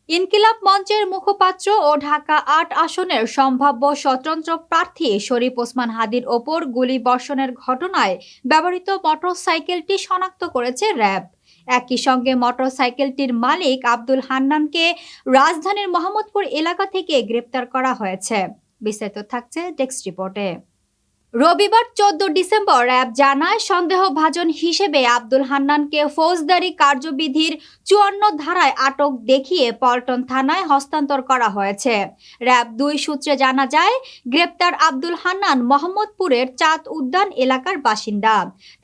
ইনকিলাব মঞ্চের মুখপাত্র ও ঢাকা-৮ আসনের সম্ভাব্য স্বতন্ত্র প্রার্থী শরীফ ওসমান হাদীর ওপর গুলিবর্ষণের ঘটনায় ব্যবহৃত মোটরসাইকেলটি শনাক্ত করেছে র্যাব। একই সঙ্গে মোটরসাইকেলটির মালিক আব্দুল হান্নানকে রাজধানীর মোহাম্মদপুর এলাকা থেকে গ্রেপ্তার করা হয়েছে। বিস্তারিত থাকছে ডেস্ক রিপোর্টে। রবিবার ১৪ ডিসেম্বর র্যাব জানায়, সন্দেহভাজন হিসেবে আব্দুল হান্নানকে ফৌজদারি কার্যবিধির ৫৪ ধারায় আটক দেখিয়ে পল্টন থানায় হস্তান্তর করা হয়েছে। র্যাব-২ সূত্রে জানা যায়, গ্রেপ্তার আব্দুল হান্নান মোহাম্মদপুরের চাঁদ উদ্যান এলাকার বাসিন্দা।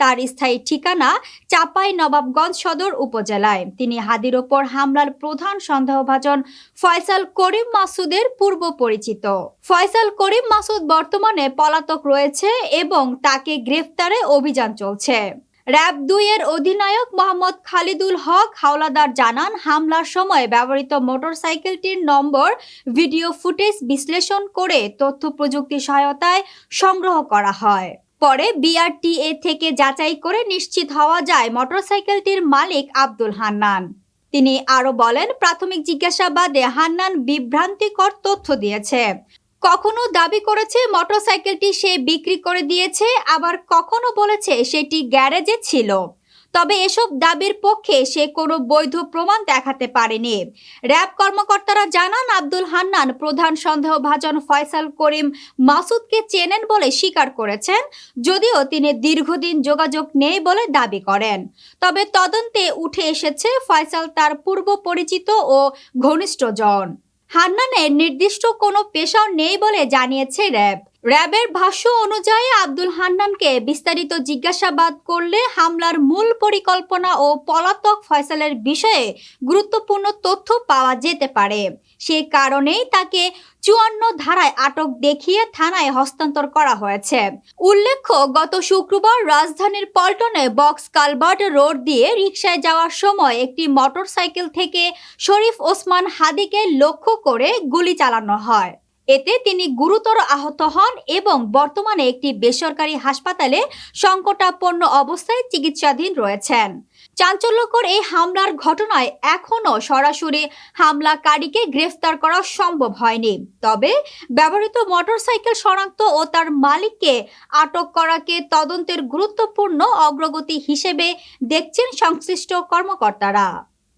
তার স্থায়ী ঠিকানা চাঁপাইনবাবগঞ্জ সদর উপজেলায়। তিনি হাদীর ওপর হামলার প্রধান সন্দেহভাজন ফয়সাল করিম মাসুদের পূর্ব পরিচিত। ফয়সাল করিম মাসুদ বর্তমানে পলাতক রয়েছে এবং তাকে গ্রেফতারে অভিযান চলছে। র্যাব-২ এর অধিনায়ক মোহাম্মদ খালিদুল হক হাওলাদার জানান, হামলার সময় ব্যবহৃত মোটরসাইকেলটির নম্বর ভিডিও ফুটেজ বিশ্লেষণ করে তথ্য প্রযুক্তি সহায়তায় সংগ্রহ করা হয়। পরে বিআরটিএ থেকে যাচাই করে নিশ্চিত হওয়া যায় মোটরসাইকেলটির মালিক আব্দুল হান্নান। তিনি আরও বলেন, প্রাথমিক জিজ্ঞাসাবাদে হান্নান বিভ্রান্তিকর তথ্য দিয়েছে। কখনো দাবি করেছে মোটরসাইকেলটি সে বিক্রি করে দিয়েছে, আবার কখনো বলেছে সেটি গ্যারেজে ছিল। তবে এসব দাবির পক্ষে সে কোনো বৈধ প্রমাণ দেখাতে পারেনি। র্যাব কর্মকর্তারা জানান, আব্দুল হান্নান প্রধান সন্দেহভাজন ফয়সাল করিম মাসুদকে চেনেন বলে স্বীকার করেছেন, যদিও তিনি দীর্ঘদিন যোগাযোগ নেই বলে দাবি করেন। তবে তদন্তে উঠে এসেছে ফয়সাল তার পূর্ব পরিচিত ও ঘনিষ্ঠজন। হান্নানের নির্দিষ্ট কোনো পেশাও নেই বলে জানিয়েছে র্যাব। র্যাবের ভাষ্য অনুযায়ী আব্দুল হান্নানকে বিস্তারিত জিজ্ঞাসাবাদ করলে হামলার মূল পরিকল্পনা ও পলাতক ফয়সালের বিষয়ে গুরুত্বপূর্ণ তথ্য পাওয়া যেতে পারে। সে কারণেই তাকে ৫৪ ধারায় আটক দেখিয়ে থানায় হস্তান্তর করা হয়েছে। উল্লেখ্য, গত শুক্রবার রাজধানীর পল্টনে বক্স কালভার্ট রোড দিয়ে রিকশায় যাওয়ার সময় একটি মোটরসাইকেল থেকে শরীফ ওসমান হাদীকে লক্ষ্য করে গুলি চালানো হয়। এতে তিনি গুরুতর আহত হন এবং বর্তমানে একটি বেসরকারি হাসপাতালে সংকটাপন্ন অবস্থায় চিকিৎসাধীন রয়েছেন। চাঞ্চল্যকর এই হামলার ঘটনায় এখনও সরাসরি হামলাকারীকে গ্রেফতার করা সম্ভব হয়নি। তবে ব্যবহৃত মোটরসাইকেল শনাক্ত ও তার মালিককে আটক করাকে তদন্তের গুরুত্বপূর্ণ অগ্রগতি হিসেবে দেখছেন সংশ্লিষ্ট কর্মকর্তারা।